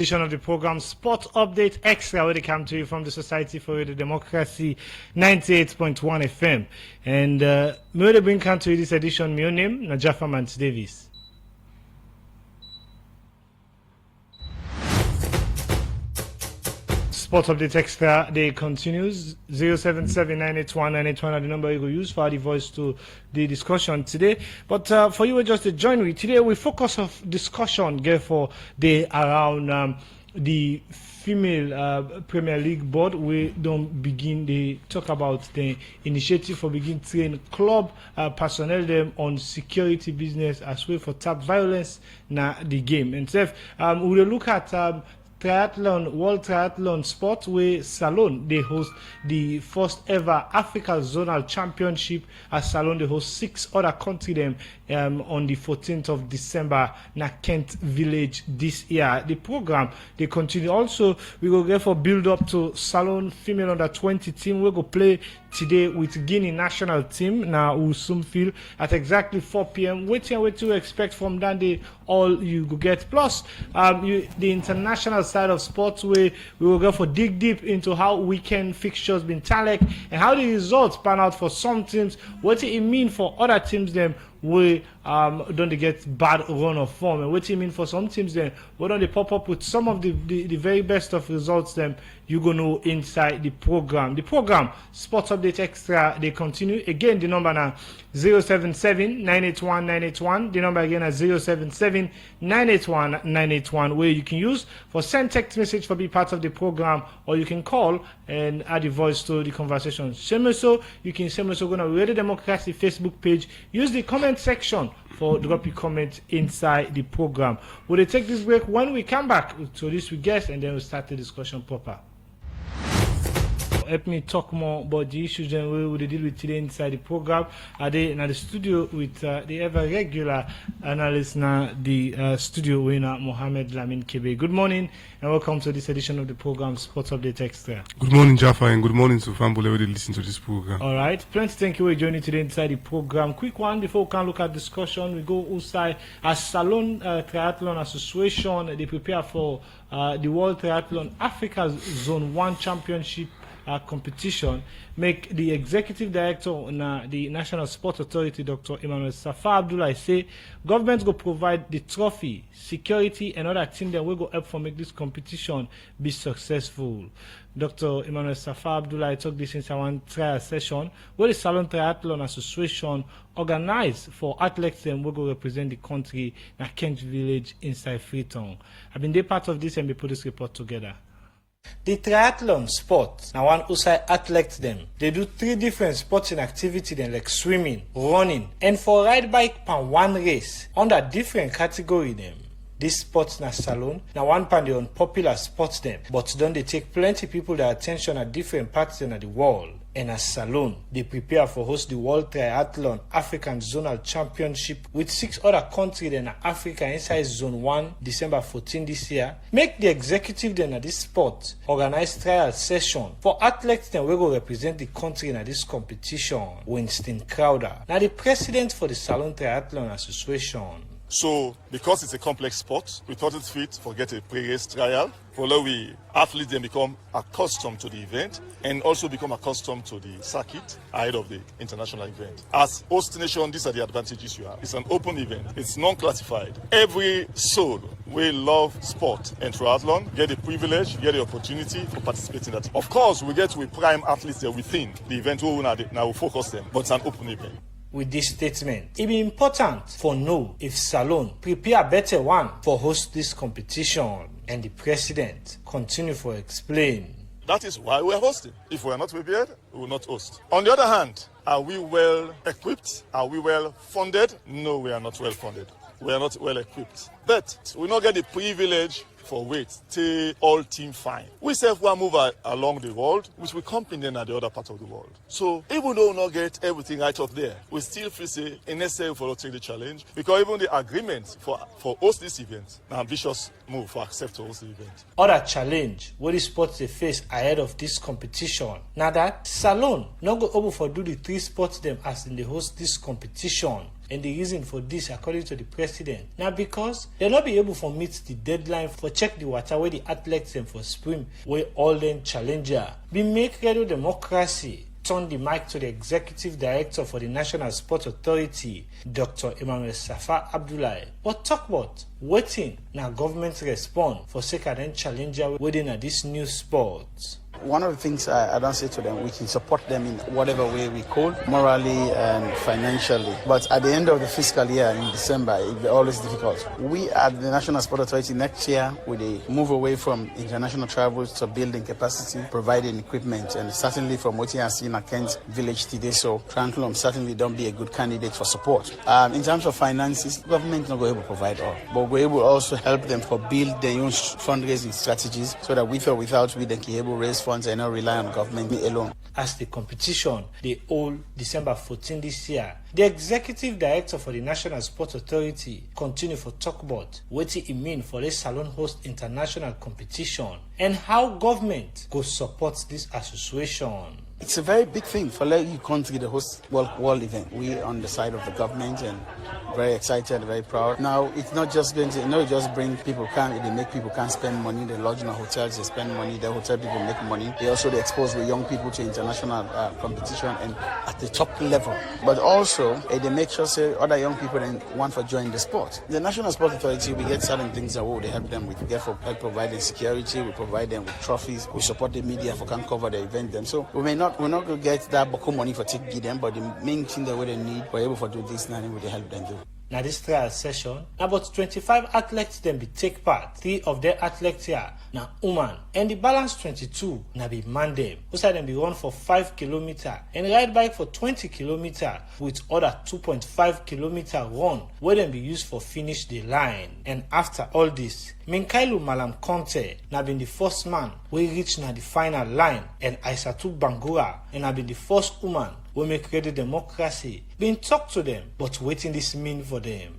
Edition of the program Sport Update Extra, where they come to you from the Society for Radio Democracy 98.1 FM. And may they bring to you this edition, my name, Najafa Mans Davis. Sport Update Extra Day continues. 077-981-981 are the number you will use for the voice to the discussion today. But for you just to join me today, we focus on discussion for the around the female Premier League board. We don't begin the talk about the initiative for begin train club personnel them on security business as well for tap violence na the game. And so we will look at triathlon, World Triathlon Sport, where Salone they host the first ever Africa Zonal Championship. As Salone they host 6 other countries them on the 14th of December na Kent Village this year. The program they continue. Also, we will therefore build up to Salone female under 20 team. We go play today with Guinea national team. Now we'll soon feel at exactly 4 p.m. What to expect from that day? All you go get. Plus, the international side of sports, we will go for dig deep into how weekend fixtures been tallied and how the results pan out for some teams. What it mean for other teams them we don't they get bad run of form, and what do you mean for some teams then we don't they pop up with some of the very best of results them you gonna know inside the program. The program Sports Update Extra they continue again. The number now 077-981-981. The number again is 077-981-981, where you can use for send text message for be part of the program, or you can call and add the voice to the conversation. Same so you can same so go to Radio Democracy Facebook page, use the comment section for drop your comment inside the program. We'll take this break. When we come back to this we guess, and then we'll start the discussion proper. Help me talk more about the issues that we will deal with today inside the program. Are they in the studio with the ever regular analyst now, the studio winner Mohamed Lamin Kebe. Good morning and welcome to this edition of the program Sports Update Extra. Good morning, Jaffa, and good morning to Fambole who listen to this program. All right, plenty thank you for joining today inside the program. Quick one before we can look at discussion. We go outside as Salone Triathlon Association. They prepare for the World Triathlon Africa Zone 1 Championship competition. Make the executive director on the National Sport Authority, Dr. Emmanuel Safa Abdullah, say government will provide the trophy, security, and other things that will go help for make this competition be successful. Dr. Emmanuel Safa Abdullah talked this in one trial session where the Salone Triathlon Association organized for athletes and will go represent the country in Kent Village inside Freetown. I've been there part of this and we put this report together. The triathlon sport, now one outside athletes them. They do 3 different sports and activity then like swimming, running, and for ride bike pan one race under different category them. This sports na Salone, now one pan the unpopular sports them, but don't they take plenty people their attention at different parts in the world. And as Salone, they prepare for host the World Triathlon African Zonal Championship with 6 other countries in Africa inside Zone 1, December 14 this year. Make the executive then at this sport organize trial session for athletes then we go represent the country in this competition. Winston Crowder, now the president for the Salone Triathlon Association. So, because it's a complex sport, we thought it fit for get a pre-race trial, for where we athletes then become accustomed to the event and also become accustomed to the circuit ahead of the international event. As host nation, these are the advantages you have. It's an open event. It's non-classified. Every soul will love sport and triathlon, get the privilege, get the opportunity for participating in that. Of course, we get with prime athletes there within the event who now will focus them, but it's an open event. With this statement, it be important for know if Salone prepare better one for host this competition, and the president continue for explain. That is why we are hosting. If we are not prepared, we will not host. On the other hand, are we well equipped? Are we well funded? No, we are not well funded. We are not well equipped. But we not get the privilege for weight, stay all team fine. We self one move along the world, which we complement at the other part of the world. So even though we not get everything right up there, we still feel say it's necessary for us to take the challenge, because even the agreement for host this event, an ambitious move for accept to host the event. Other challenge what the sports they face ahead of this competition. Now that Salone not go able for do the 3 sports them as in the host this competition. And the reason for this, according to the president, now because they'll not be able to meet the deadline for check the water where the athletes them for swim, where all them challenger. We make radio democracy. Turn the mic to the Executive Director for the National Sport Authority, Dr. Emmanuel Safa Abdullahi. But talk about waiting now government respond for second challenger within this new sport. One of the things I don't say to them, we can support them in whatever way we could, morally and financially. But at the end of the fiscal year in December, it's always difficult. We at the National Sport Authority next year, we move away from international travels to building capacity, providing equipment, and certainly from what you have seen at Kent Village today, so Tranquilum certainly don't be a good candidate for support. In terms of finances, government not going to provide all, but we're able to also help them for build their own fundraising strategies so that with or without we can able to raise funds and not rely on government alone. As the competition, they hold December 14 this year, the Executive Director for the National Sport Authority continue for talk about what it mean for the Salon host international competition and how government go support this association. It's a very big thing for you country to host world event. We on the side of the government and very excited, very proud. Now it's not just going to just bring people they make people can't spend money. They lodge in the hotels, they spend money. The hotel people make money. They also expose the young people to international competition and at the top level. But also they make sure say other young people then want to join the sport. The National Sport Authority, we get certain things that we help them with. We get for help providing security. We provide them with trophies. We support the media for can cover the event them. So we're not going to get that boko money for give them, but the main thing that they need, we're able to do this now and we help them do. Now this trial session, about 25 athletes then be take part. 3 of their athletes here now woman, and the balance 22 now be man them. Also them be run for 5 kilometers and ride bike for 20 kilometers with other 2.5 kilometer run where them be used for finish the line. And after all this, Minkailu Malam Conte now been the first man we reach now the final line, and Aissatou Bangura and have been the first woman we make ready democracy. Been talk to them, but waiting this mean for them.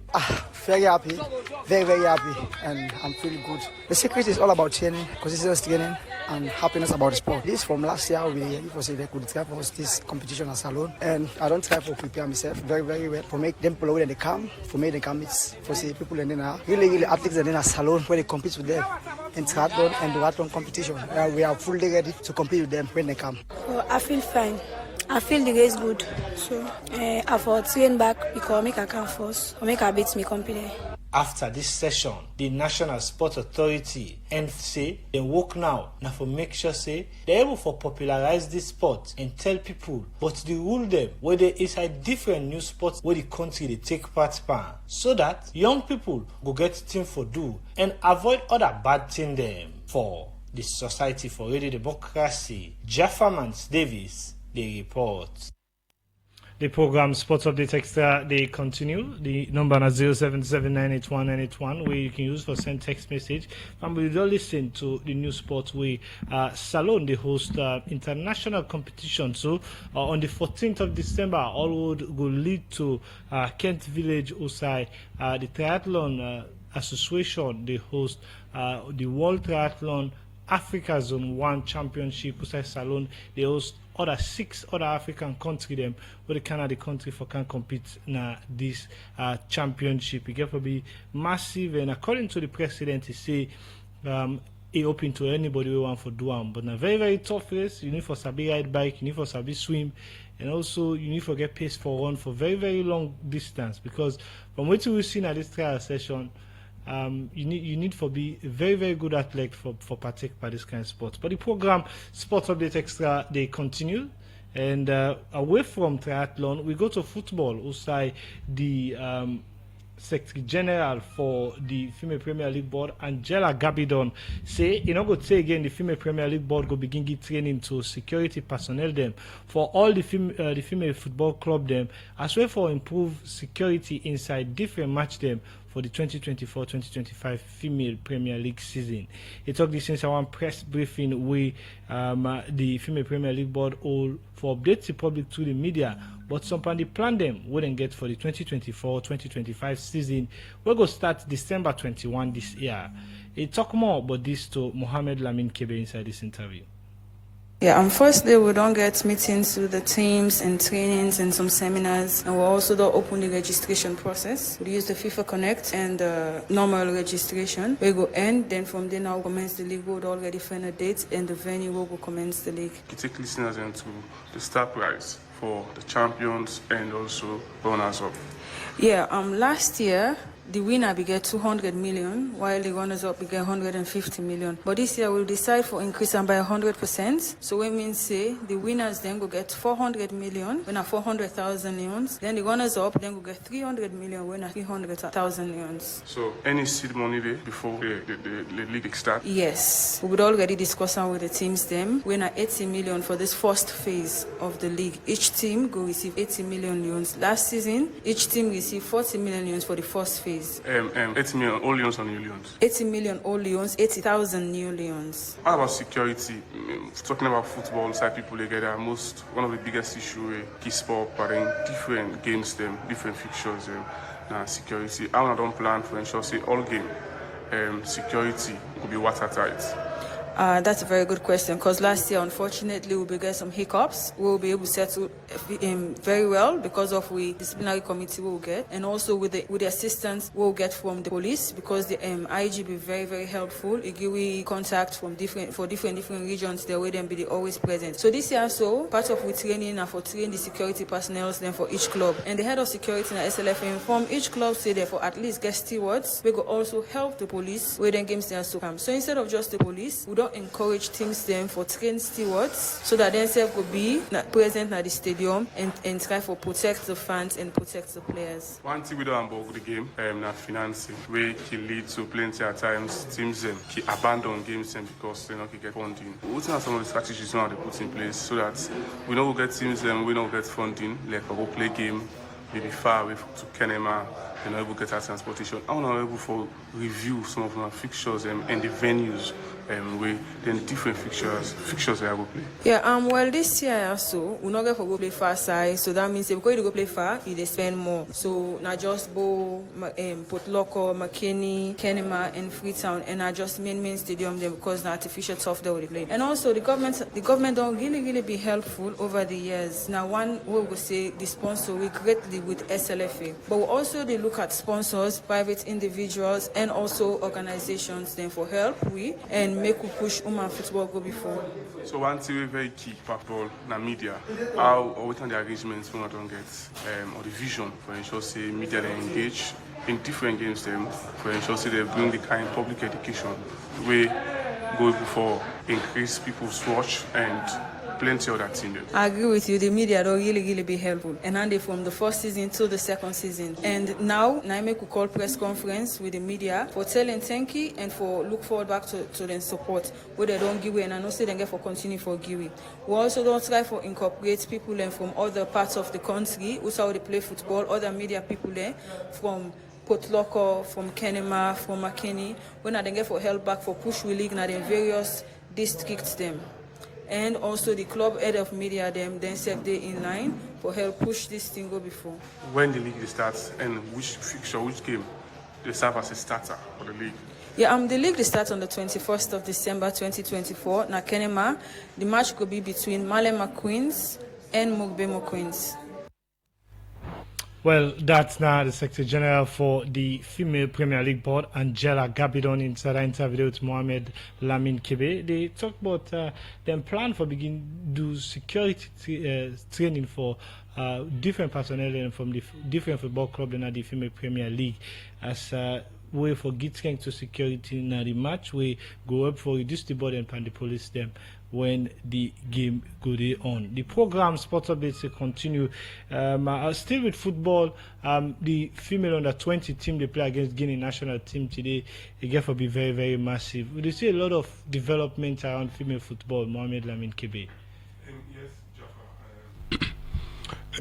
Very happy, very happy, and I'm feeling good. The secret is all about training, consistent training, and happiness about the sport. This from last year, we could try for this competition as alone, and I don't try to prepare myself very well for make them people when they come, for me they come it's for see people and then really athletes and then a salon where they compete with them in triathlon and duathlon competition. We are fully ready to compete with them when they come. Oh, I feel fine. I feel the race good, so I for train back because make I can force or make I beat me company. After this session, the National Sport Authority and say they work now for make sure say they're able for popularize this sport and tell people but the rule them where they inside different new sports where the country they take part in, so that young people go get thing for do and avoid other bad thing them. For the Society for Radio Democracy, Jaffermans Davis, they report. The program Sports Update Extra, they continue. The number is 077981981 where you can use for send text message. And we will listen to the new sports where Salon, they host international competition. So on the 14th of December, all would go lead to Kent Village, Osai. The Triathlon Association, they host the World Triathlon Africa Zone 1 Championship, Osai Salon. They host other 6 other African countries them where the Canada country for can compete in this championship. It get to be massive, and according to the president, he say he open to anybody who want for do them. But in a very tough race, you need for sabi ride bike, you need for sabi swim, and also you need for get pace for run for very long distance, because from what we see at this trial session, you need for be a very good athlete for partake by this kind of sports. But the program Sports Update Extra, they continue, and away from triathlon we go to football. Usai the Secretary General for the Female Premier League Board, Angela Gabidon, say you know go say again the Female Premier League Board go begin give training to security personnel them for all the female football club them, as well for improve security inside different match them for the 2024-2025 Female Premier League season. He talked this since our press briefing with the Female Premier League Board all for updates the public to the media, but some plan the plan them wouldn't get for the 2024-2025 season. We're going to start December 21 this year. He talk more about this to Mohamed Lamin Kebe inside this interview. Yeah, firstly, we don't get meetings with the teams and trainings and some seminars, and we also don't open the registration process. We use the FIFA Connect and the normal registration. We go end, then from there now commence the league. We would already find a date and the venue where we commence the league. You take listeners into the star prize for the champions and also runners-up. Yeah, last year the winner will get 200 million, while the runners-up will get 150 million. But this year we'll decide for increase them by 100%. So when means say the winners then will get 400 million, when are 400,000 leons. Then the runners-up then will get 300 million, when are 300,000 leons. So any seed money there before the league starts? Yes, we would already discuss with the teams them. When are 80 million for this first phase of the league. Each team will receive 80 million leons. Last season, each team received 40 million leons for the first phase. 80 million old Leons or new Leons? 80 million old Leons, 80,000 new Leons. How about security? Talking about football, inside people together, one of the biggest issues is sport, but in different games, different fixtures, security. I don't plan for ensure say all game security will be watertight. That's a very good question, because last year, unfortunately, we get some hiccups. We'll be able to settle very well because of the disciplinary committee we'll get, and also with the assistance we'll get from the police, because the IG be very, very helpful. It give we contact from different regions, the way them be always present. So this year, part of we training and for train the security personnel then for each club, and the head of security in the SLF inform each club say therefore at least get stewards. We could also help the police where then games there come. So instead of just the police, we don't encourage teams them for trained stewards so that themselves could be present at the stadium and try for protect the fans and protect the players. One thing we don't involve the game, financing, where can lead to plenty of times teams can abandon games because they don't get funding. What are some of the strategies now they put in place so that we don't get teams we don't get funding, like we go play game maybe far away to Kenema, and able to get our transportation. I want to able for review some of our fixtures and the venues where then different fixtures they will play. Yeah, well this year also we're not going to go play far side, so that means if you go play far, you spend more. So not just Bo, Port Loco, McKinney, Kenema, and Freetown, and not just main stadium there because the artificial turf they will play. And also the government don't really be helpful over the years. Now one we will say the sponsor we greatly with SLFA, but we also they look at sponsors, private individuals, and also organizations then for help and make we push women football go before. So one thing very key football na media. How or what the arrangements we don't get or the vision for ensure say media they engage in different games for ensure say they bring the kind of public education we go for increase people's watch and plenty of that thing. I agree with you. The media don't really be helpful. And then from the first season to the second season. And now Naime could call press conference with the media for telling thank you and for look forward back to their support. Where they don't give way, and I know say they get for continue for giving. We also don't try for incorporate people from other parts of the country who saw they play football, other media people there from Port Loco, from Kenema, from McKinney. When they get for help back for push we league in the various districts them. And also the club head of media then set they in line for help push this thing go before. When the league starts and which fixture, which game they serve as a starter for the league? Yeah, the league starts on the 21st of December 2024. Na Kenema, the match could be between Malema Queens and Mugbemo Queens. Well, that's now the Secretary General for the Female Premier League Board, Angela Gabidon, inside an interview with Mohamed Lamin Kebe. They talk about them plan for begin do security training for different personnel and from the different football clubs in the Female Premier League as way for get strength to security in the match. We go up for reduce the body and the police them when the game go on. The program sports updates continue. Still with football, the female under 20 team they play against Guinea national team today. It get to be very, very massive. We see a lot of development around female football. Mohamed Lamin Kebe. Yes, Jaffa.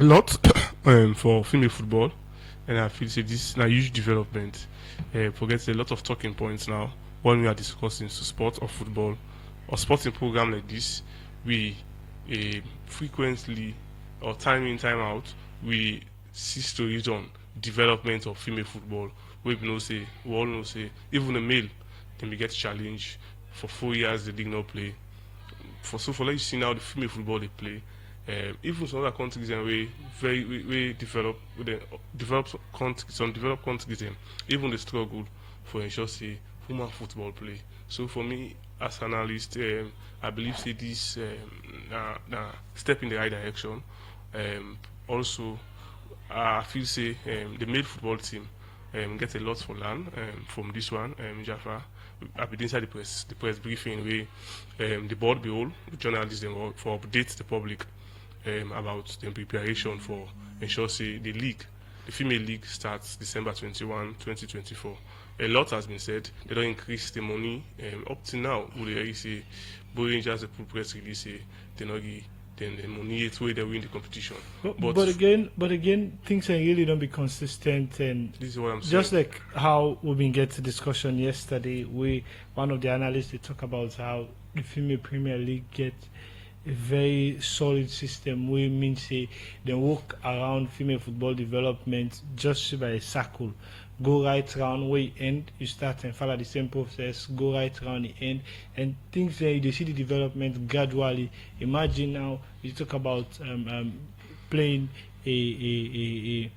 A lot for female football, and I feel say this is a huge development. Forget a lot of talking points now when we are discussing sport or football or sporting program like this. We frequently or time in time out we see stories on development of female football. We all know say even a male can be get challenged for 4 years they did not play. for let you see now the female football they play. Even some other countries and we develop with the developed countries, some developed countries even they struggle for ensure say women football play. So for me as an analyst, I believe say this step in the right direction. Also, I feel say the male football team get a lot for learn from this one. Jaffa, I've been inside the press briefing where the board behold, the journalists them for update the public about the preparation for ensure say the female league starts December 21, 2024. A lot has been said. They don't increase the money. Up to now, we already say, Boy Rangers, the press release say they not give them the money it's where they win the competition. But again, things ain't really don't be consistent, and this is what I'm saying. just like how we've been getting discussion yesterday, one of the analysts they talk about how the female Premier League get a very solid system. We mean say they work around female football development just by a circle. Go right round where you end, you start and follow the same process, go right round the end, and things you see the development gradually. Imagine now you talk about playing a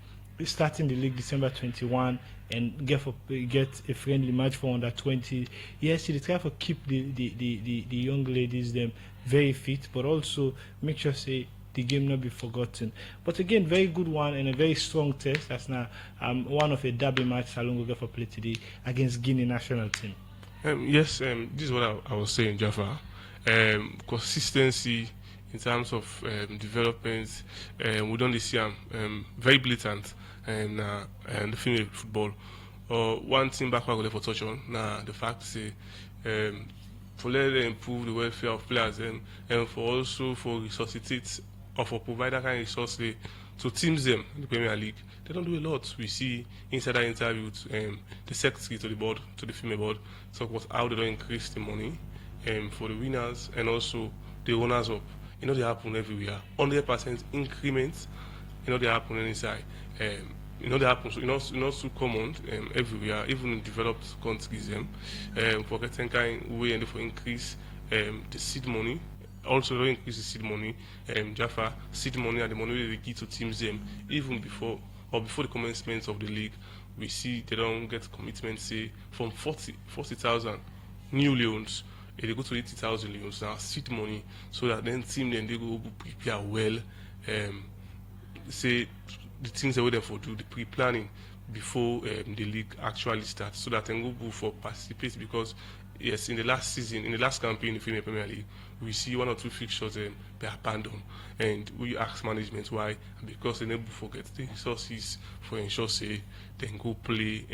starting the league December 21 and get a friendly match for under 20. Yes, they try to keep the young ladies them very fit, but also make sure say the game not be forgotten. But again, very good one and a very strong test. That's now one of a derby match Salon will go for play today against Guinea national team. Yes, this is what I was saying, Jaffa. Consistency in terms of development, we don't see very blatant and the female football. One thing back I go for touch on the fact say for let them improve the welfare of players and for also for resuscitate or for provide that kind of resource to teams them in the Premier League. They don't do a lot. We see inside that interview the secretary to the board, to the female board, talk about how they don't increase the money for the winners and also the runners up. You know they happen everywhere. 100% increments, you know they happen inside. You know they happen so not so common everywhere, even in developed countries for getting kind way and for increase the seed money. Also don't increase the seed money, Jaffa seed money and the money they give to teams even before the commencement of the league. We see they don't get commitments say from 40,000 new Leones. They go to 80,000 Leones now seed money so that then team then they go prepare well. Say the things that we therefore do the pre-planning before the league actually starts so that they go for participate because yes in the last season in the last campaign in the Female Premier League we see one or two fixtures be abandoned and we ask management why because they never forget the resources for ensure say they can go play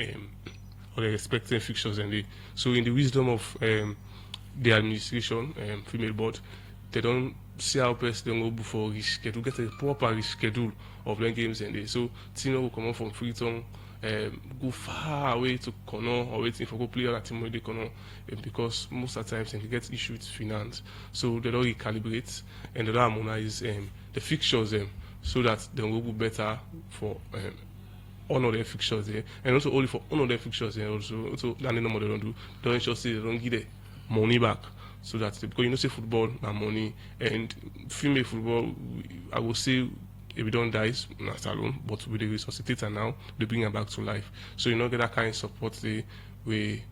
or they expecting fixtures and so in the wisdom of the administration female board they don't see how best they go for reschedule, get a proper reschedule of the games and so team will come out from Freetown, go far away to Kono or waiting for go play other team where they Kono because most of the times they get issues with finance. So they don't recalibrate and they don't harmonize the fixtures so that they will go better for honor their fixtures there and also only for honor their fixtures there also than the number they don't do. They don't ensure say they don't give the money back. So that because you know say football and money and female football I will say if we don't die not alone but with the resuscitator now they bring her back to life. So you know get that kind of support we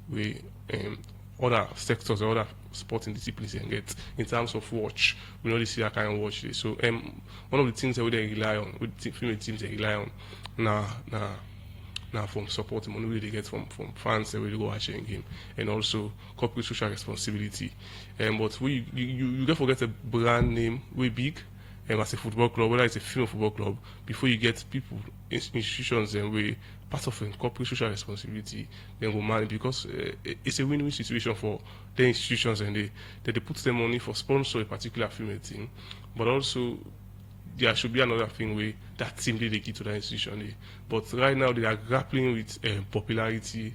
other sectors or other sporting disciplines can get in terms of watch. We know they see that kind of watch there. So one of the things that we rely on with female teams they rely on now from support money they get from fans that really go watching game and also corporate social responsibility. But you don't forget a brand name way big as a football club, whether it's a female football club, before you get people, institutions and way part of corporate social responsibility, then go manage because it's a win-win situation for the institutions and they put their money for sponsor a particular female team, but also there should be another thing where that team they give to that institution. But right now they are grappling with popularity,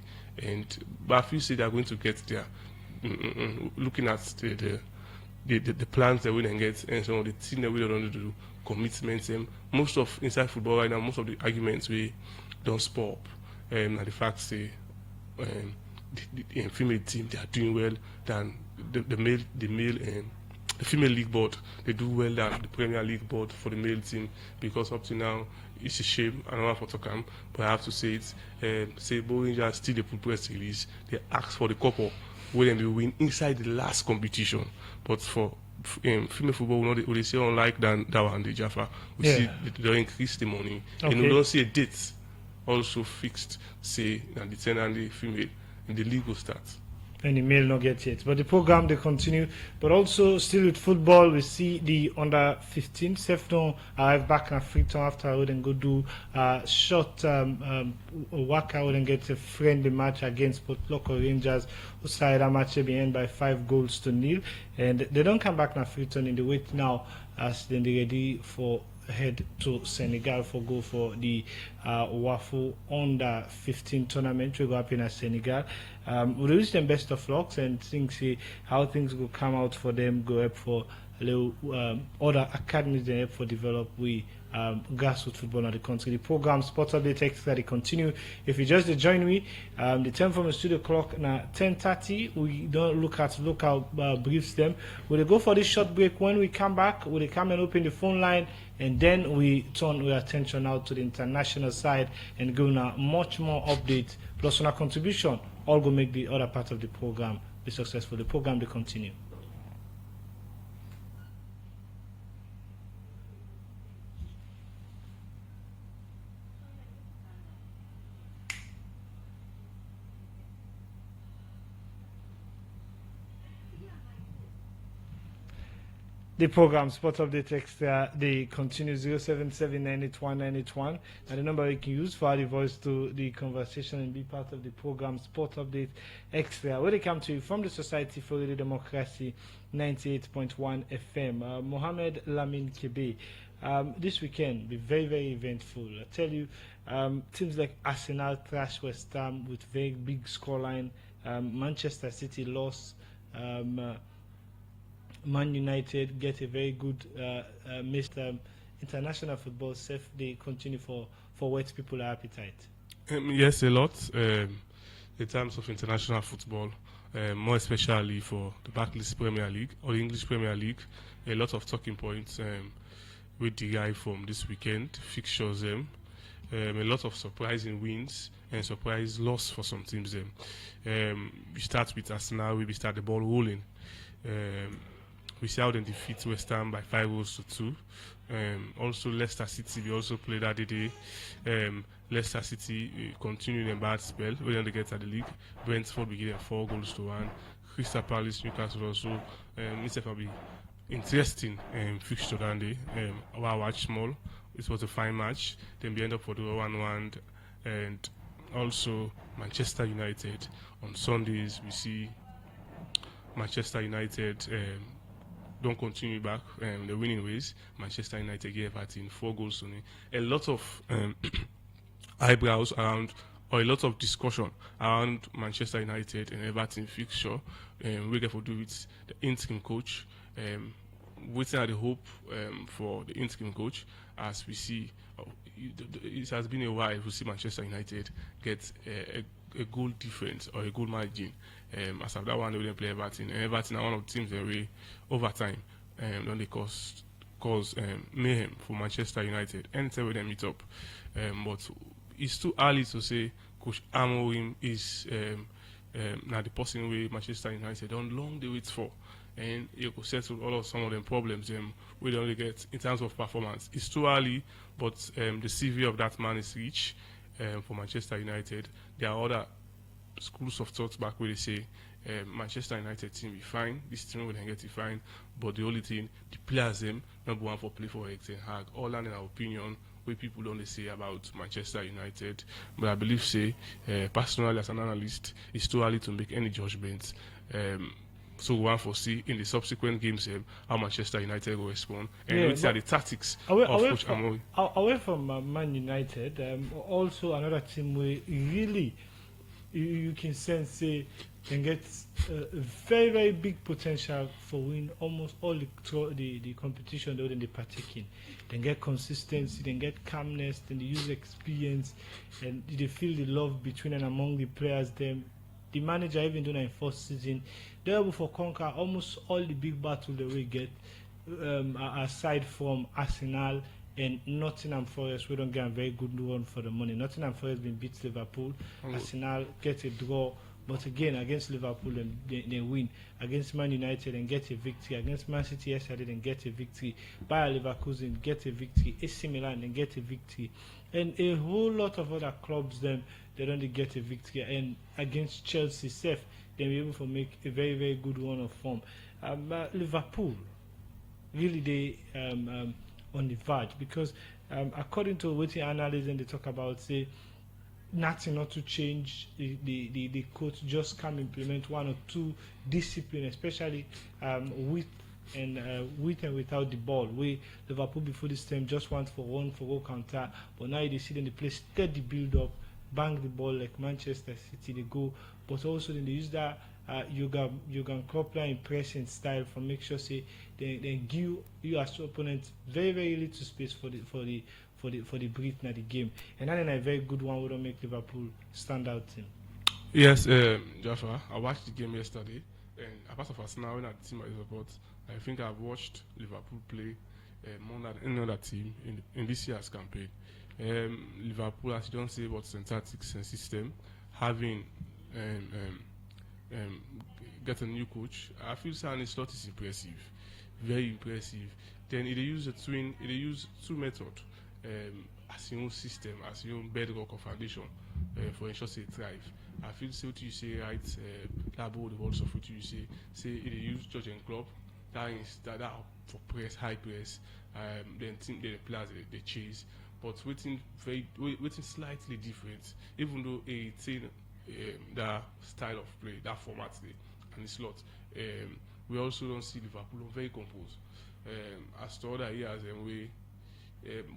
but I feel say they are going to get there. Looking at the plans that we can get and some of the things that we don't do, commitments. Most of inside football right now, most of the arguments we don't spur up. And the fact say the female team they are doing well than the male the female league board, they do well than the Premier League board for the male team, because up to now it's a shame. I don't want to talk, but I have to say it. Say Rangers still they put press release. They ask for the couple where they win inside the last competition, but for female football, we they say unlike than that one, the Jaffa. We see they increase the money, and we don't see a date also fixed. Say that the 10 and the female in the league will start. And the male not get yet. But the program they continue. But also still with football, we see the under 15 Sefton arrive back in Freetown after I wouldn't go do short workout and get a friendly match against Port Local Rangers, who started that match being end by 5-0. And they don't come back in Freetown in the wait now as then they ready for head to Senegal for go for the WAFU under 15 tournament. We go up in Senegal. We wish them best of luck and see how things will come out for them. Go up for little other academies they help for develop we grassroots football in the country. The program Sports Update Extra they continue. If you just join me, the time from the studio clock now 10:30. We don't look at local briefs them. We'll go for this short break. When we come back, we'll come and open the phone line, and then we turn our attention out to the international side and go now much more updates plus on our contribution. All go make the other part of the program be successful. The program they continue. The program Sport Update Extra, they continue 077981981, and the number you can use for the voice to the conversation and be part of the program Sport Update Extra. Where they come to you from the Society for Radio Democracy 98.1 FM. Mohamed Lamin Kebe. This weekend be very, very eventful. I tell you, teams like Arsenal trash West Ham with very big scoreline. Manchester City lost. Man United get a very good missed international football safe. They continue for whet people's appetite. Yes, a lot in terms of international football, more especially for the Barclays Premier League or the English Premier League. A lot of talking points we derive from this weekend fixtures. A lot of surprising wins and surprise loss for some teams. We start with Arsenal. We start the ball rolling. We see how they defeat West Ham by 5-2. Also, Leicester City, we also played that day. Leicester City continuing a bad spell when they get at the league. Brentford beginning 4-1. Crystal Palace, Newcastle also. It's a be interesting fixture that day. Our watch small. It was a fine match. Then we end up for the 1-1. And also Manchester United. On Sundays, we see Manchester United don't continue back the winning ways. Manchester United gave Everton 4-0. A lot of eyebrows around, or a lot of discussion around Manchester United and Everton fixture. We get to do with the interim coach. Waiting at the hope for the interim coach, as we see it has been a while to see Manchester United get a goal difference or a goal margin. As of that one, they didn't play Everton. And Everton are one of the teams that way over time don't they cause mayhem for Manchester United anytime when they meet up. But it's too early to say Coach Amorim is now the person way Manchester United don't long they wait for. And you could settle all of some of them problems we don't really get in terms of performance. It's too early, but the CV of that man is rich for Manchester United. There are other schools of thought back where they say Manchester United team be fine, this team will get it fine, but the only thing, the players them not one for play for Erik ten Hag. All in our opinion, what people don't say about Manchester United. But I believe personally as an analyst, it's too early to make any judgments. So we want to see in the subsequent games how Manchester United will respond and what are the tactics of Coach Amorim. Away from Man United, also another team where really you can sense can get very, very big potential for win almost all the competition that they partake in. They get consistency, they get calmness, then they use experience, and they feel the love between and among the players. The manager, even though in first season, they're able to conquer almost all the big battles that we get, aside from Arsenal and Nottingham Forest. We don't get a very good run for the money. Nottingham Forest been beat Liverpool. Arsenal get a draw. But again, against Liverpool, they win. Against Man United, and get a victory. Against Man City yesterday, and get a victory. Bayer Leverkusen, get a victory. AC Milan, and get a victory. And a whole lot of other clubs, they don't get a victory. And against Chelsea, safe, they be able to make a very, very good run of form. Liverpool, really, they on the verge, because according to what the analysts and they talk about, say, nothing not to change. The coach just can implement one or two discipline, especially with and without the ball. We Liverpool before this time just want for one for goal counter, but now they see them they play steady build up, bang the ball like Manchester City they go, but also then they use that Jurgen Klopp in pressing style for make sure say they give you as opponent very very little space for the breath in the game, and then a very good one would make Liverpool stand out team. Yes, Joshua, I watched the game yesterday, and apart from Arsenal, when I team I support, I think I've watched Liverpool play more than any other team in this year's campaign. Liverpool, as you don't say, what synthetic system, having get a new coach. I feel Sane's slot is impressive, very impressive. Then they use two methods. As your own system, as your own bedrock or foundation for ensure say thrive. I feel say what you say right, that bold the words of what you say they use Jurgen Klopp, that for press, high press, then the players they chase, but waiting slightly different, even though that style of play, that format and the slot. We also don't see Liverpool very composed. As to other years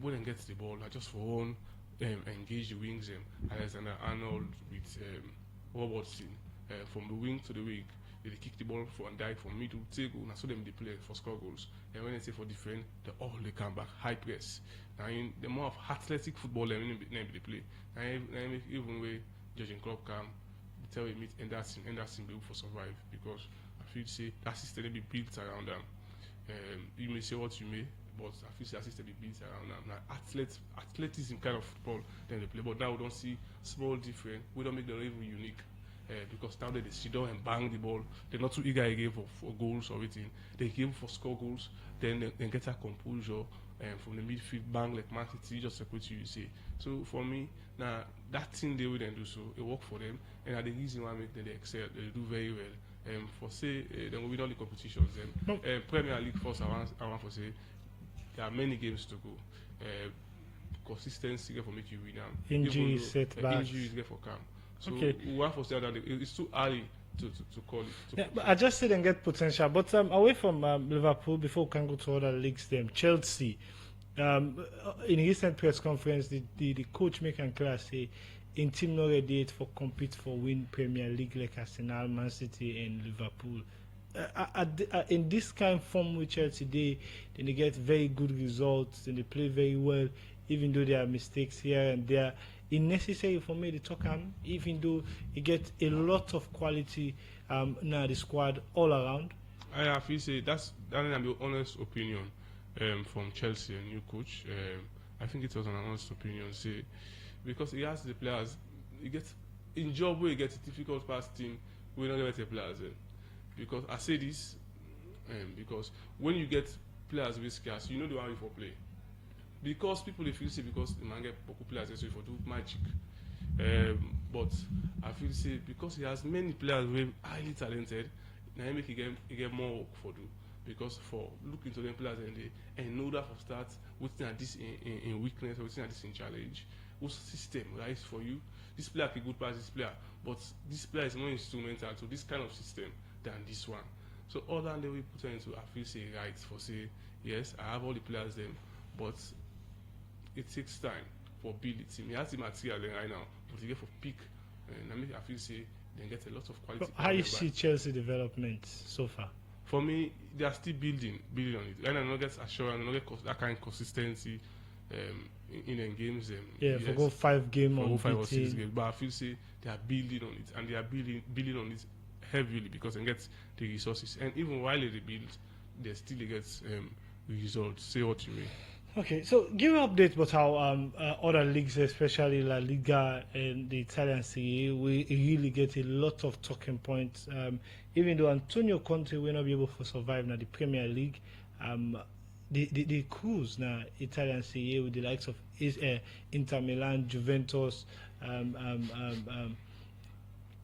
when they get the ball, just for one, engage the wings, Alexander Arnold with Robertson from the wing to the wing. They kick the ball for and dive from middle, take goal, and so them they play for score goals. And when they say for defend, they come back, high press. Now the more of athletic football they play. And even when Jurgen Klopp come, they tell him Henderson be able to survive, because I feel say that system be built around them. You may say what you may, but I feel that system be built around them. Now athleticism kind of football then they play, but now we don't see small difference. We don't make them even unique. Because now they sit down and bang the ball. They're not too eager again for goals or anything. They game for score goals, then they get a composure from the midfield, bang like Man City, just like what you say. So for me, now that thing they will then do so, it work for them, and the reason why make them they excel, they do very well. For say then we win all the competitions. Premier League first, I want to say there are many games to go. Consistency for make you win them. Injuries, setbacks. Injuries get for calm. So Okay. we have to say that it's too early to call it. Yeah, but I just said and get potential. But away from Liverpool, before we can go to other leagues, Chelsea. In a recent press conference, the coach make and clear say, in team not ready for compete for win Premier League like Arsenal, Man City, and Liverpool. In this kind of form with Chelsea, they get very good results and they play very well, even though there are mistakes here and there. It's necessary for me to talk even though you get a lot of quality now the squad all around. I feel say that's my honest opinion from Chelsea, a new coach. I think it was an honest opinion, say, because he has the players. He gets in job where he gets a difficult past team. We don't get the players. Because I say this because when you get players with scarce, you know the one before play. Because people they feel say because the man get players so for do magic. But I feel say because he has many players who are highly talented, now he make he get more work for do. Because for look into them players and know that for start what's at this in weakness or what's at this in challenge. What system right for you? This player can good pass this player, but this player is more instrumental to this kind of system than this one. So all that they will put into I feel say right for say yes, I have all the players then, but it takes time for build the team. He has the material right now, but he get for peak. And I feel say they get a lot of quality. How you see Chelsea development so far? For me, they are still building on it. And I don't get assurance, I don't get that kind of consistency in the games. Yeah, for go 5 games or 5 or 6 unbeaten. games. But I feel say they are building on it, and they are building on it heavily because they get the resources. And even while they rebuild, they still get results. Say what you mean. Okay, so give me updates about how other leagues, especially La Liga and the Italian Serie A, we really get a lot of talking points. Even though Antonio Conte will not be able to survive now the Premier League, the cruise now Italian Serie A with the likes of Inter Milan, Juventus,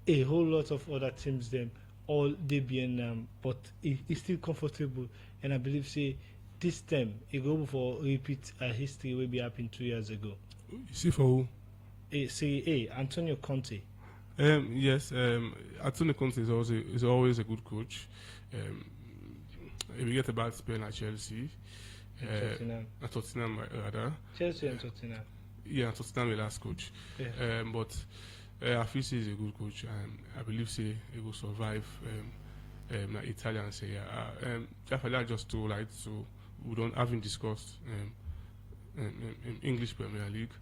a whole lot of other teams them all they being but it's still comfortable, and I believe say this time he go for repeat a history will be happened 2 years ago. You see for who? Serie A, Antonio Conte. Yes, Antonio Conte is always a good coach. If you get a bad spell at Chelsea, at Tottenham rather. Chelsea and Tottenham. Yeah, Tottenham the last coach. Yeah. But I feel he's a good coach, and I believe he will survive the Italian Serie A. Therefore, just to like so we don't haven't discussed English Premier League,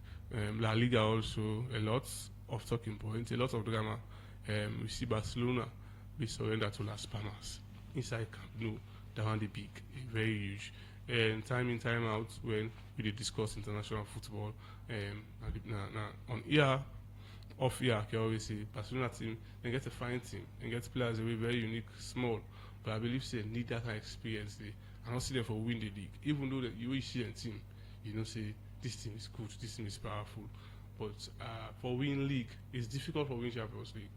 La Liga also a lot of talking points, a lot of drama. We see Barcelona be surrendered to Las Palmas inside Camp Nou, down the big, very huge. And time in time out when we did discuss international football, on here, off here, I can always say Barcelona team they get a fine team and get players that are very unique, small. But I believe they need that kind of experience. I don't see them for win the league. Even though that you see a team, you know, say this team is good, this team is powerful. But for win league, it's difficult for win Champions League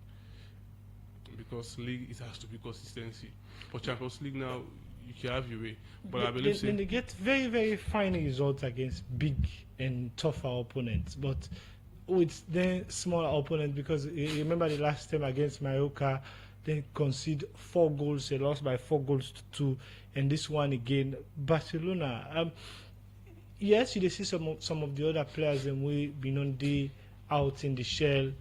because league it has to be consistency. For Champions League now, you can have your way. But I believe they get very very fine results against big and tougher opponents, but with the smaller opponents, because you remember the last time against Mallorca, they concede 4 goals, they lost by 4 goals to 2, and this one again, Barcelona. Yes, you see some of the other players and we been on the out in the shell.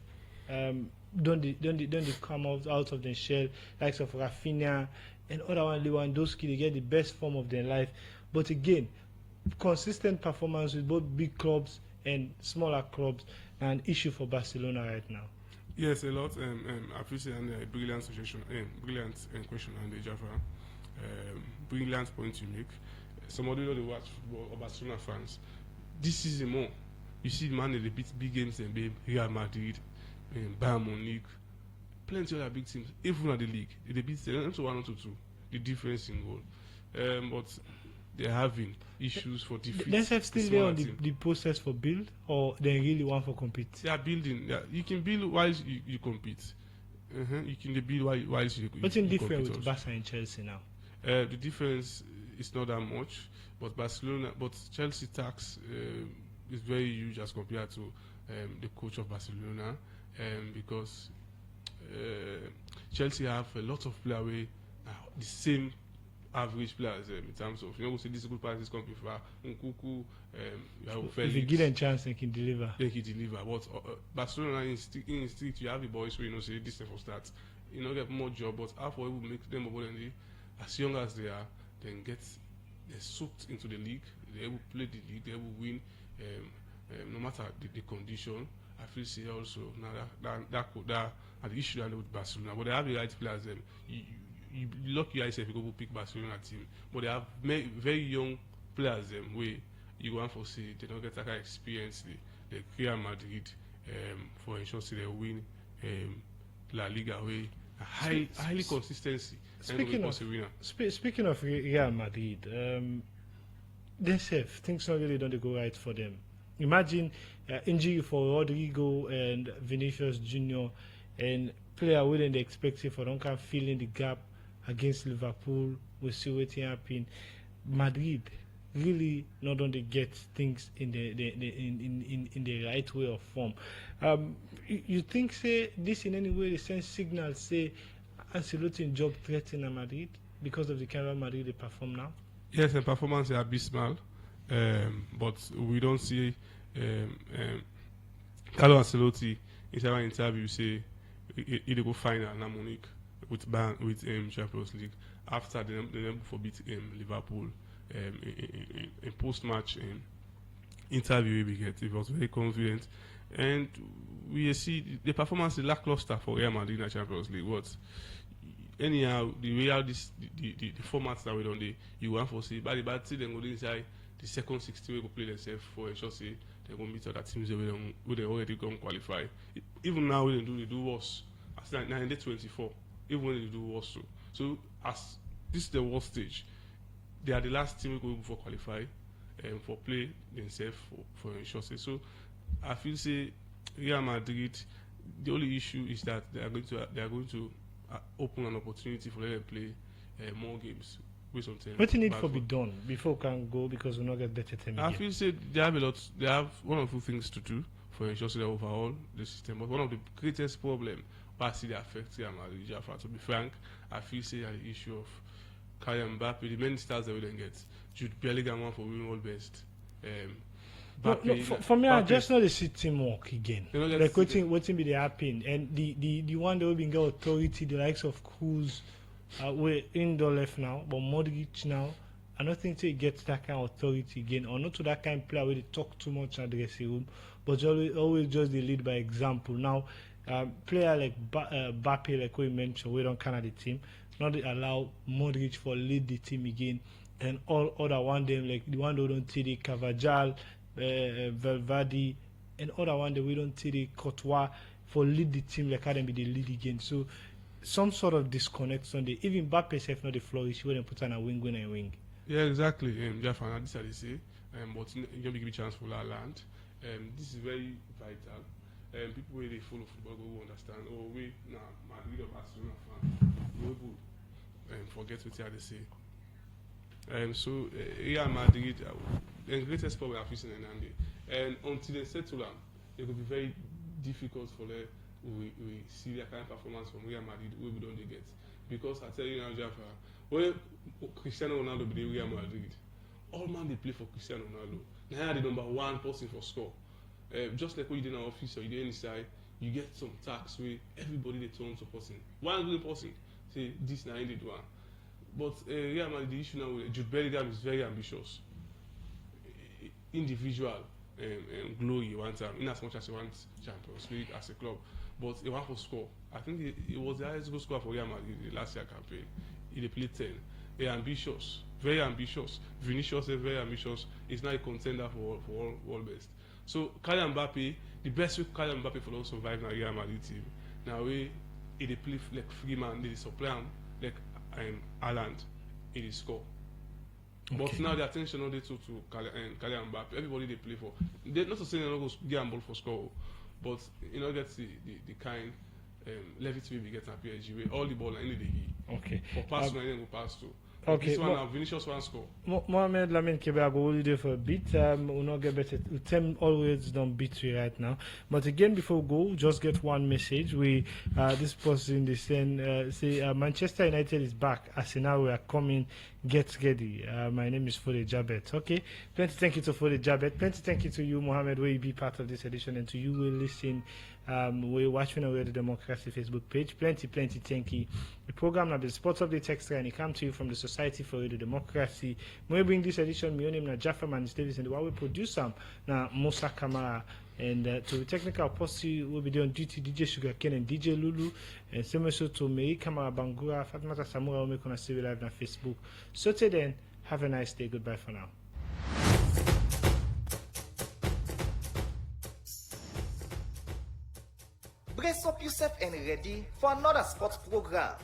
Don't they come out of the shell, likes of Rafinha and other one Lewandowski, they get the best form of their life. But again, consistent performance with both big clubs and smaller clubs an issue for Barcelona right now. Yes, a lot. I appreciate a brilliant suggestion, brilliant question, and Jaffa. Brilliant point you make. Somebody know they watch football or Barcelona fans. This season more, you see man they beat big games and Real Madrid, Bayern Munich, plenty of other big teams. Even at the league, they beat them to 1 or 2. The difference in goal, but they're having issues for defeat. Let's have still there on the process for build, or they really want for compete. They are building. You can build while you compete. You can build while you What's in different with also. Barca and Chelsea now? The difference is not that much, but Chelsea tax is very huge as compared to the coach of Barcelona, because Chelsea have a lot of players the same average players in terms of, we say this good players come before Nkuku, if you give them a chance, they can deliver. They can deliver. But Barcelona instinct, you have the boys who say this thing for start, get more job, but how for able to make them more than as young as they are, then they're soaked into the league, they're able to play the league, they're able to win, no matter the condition. I feel say also now that the issue that with Barcelona, but they have the right players. You lucky yourself if you go pick Barcelona team, but they have very young players where you want to see they don't get that kind of experience. The Real Madrid, for instance, they win La Liga way highly consistency. Speaking of Real Madrid, themselves things not really don't go right for them. Imagine injury for Rodrigo and Vinicius Junior, and player wouldn't expect it for don't come filling the gap against Liverpool. We see what happened. Madrid really not only get things in the right way of form. You think say this in any way the send signal say Ancelotti job threatening Madrid because of the kind of Madrid they perform now? Yes, the performance is abysmal, but we don't see Carlo Ancelotti in an interview say he go final and Munich with Champions League after the for beat Liverpool in post-match interview we get. He was very confident, and we see the performance is lackluster for Real Madrid in the Champions League. What anyhow, the way how the formats that we done, you want for see, but the bad thing then go inside the second 60 we go play themselves for ensure say they go meet other teams where they already gonna qualify. Even now when they do worse. As like 1924, even when they do worse so as this is the worst stage, they are the last team we go for qualify for play themselves for ensure say. So I feel say Real Madrid, the only issue is that they are going to open an opportunity for them to play more games with something. What need for be done before we can go because we not get better time I again? feel say they have a lot. They have one or two things to do for ensure that overall the system. But one of the greatest problem why I see they affect Real Madrid, Jaffa, to be frank, I feel say the issue of Kylian Mbappe, the main stars that we don't get. Jude Bellingham one for winning all best. No, for me, I just not see teamwork again. You know, Like waiting be the happen and the one that will be get authority, the likes of Cruz, we're indoor left now, but Modric now. I don't think he gets that kind of authority again, or not to that kind of player where they talk too much at the dressing room, but always just they lead by example. Now, player like Mbappe, like we mentioned, we don't kind of the team, not allow Modric for lead the team again, and all other one them like the one who don't see the Cavajal, Valverde, and other one that we don't see the Courtois for lead the team like how them be the lead again. So some sort of disconnect Sunday. Even Mbappe self not the flourish when they put on a wing and wing. Yeah, exactly. Jaffa, this is what they say. But you don't give a chance for La Land. This is very vital. People where they follow football go understand. Oh, we now Madrid of Barcelona fan. We will forget what they say. So Real Madrid, the greatest problem I've seen in Andy. And until they settle them, it will be very difficult for them. We see that kind of performance from Real Madrid we don't get. Because I tell you now, Jaffa, when Cristiano Ronaldo be the Real Madrid, all man they play for Cristiano Ronaldo. Now the number one person for score. Just like when you did in our office or you did inside, you get some tax where everybody they turn to person. One good person say this now did one. But Real Madrid, the issue now with Jude Bellingham is very ambitious. Individual glory one time, in as much as he wants Champions League as a club, but he wants to score. I think it was the highest goal scorer for Real Madrid the last year campaign. He played 10. He ambitious, very ambitious. Vinicius is very ambitious. He's now a contender for world best. So Kylian Mbappe, the best way Kylian Mbappe for us survive in the Real Madrid team. Now he play like free man, they supply him like Haaland, he score. Okay. But now the attention all they to Kylian Mbappe. Everybody they play for. They're not to say they're not going to get a ball for score, but you know that's the kind levity we get at PSG where all the ball and the give. Okay. For pass one, then go pass two. Okay. This one now Vinicius one score. Mohamed Lamine Kebe, I go hold you for a bit. We'll not get better. Them always don't beat you right now. But again, before we go, just get one message. We this person they say Manchester United is back. As now we are coming. Get ready. My name is Fode Jabet. Okay. Plenty thank you to Fode Jabet. Plenty thank you to you, Mohamed, where you be part of this edition, and to you who listen. We're watching our the Democracy Facebook page. Plenty thank you. The program now the Sports Update Extra, and it come to you from the Society for Radio Democracy. When we bring this edition, my name is Jaffa Manis Davis, and while we produce them now Musa Kamara. And to the technical posse will be there on duty DJ Sugarcane and DJ Lulu, and same also to Mei Kamara Bangura, Fatmata Samura will make on a civil live on Facebook. So till then, have a nice day. Goodbye for now. Brace up yourself and ready for another sports program.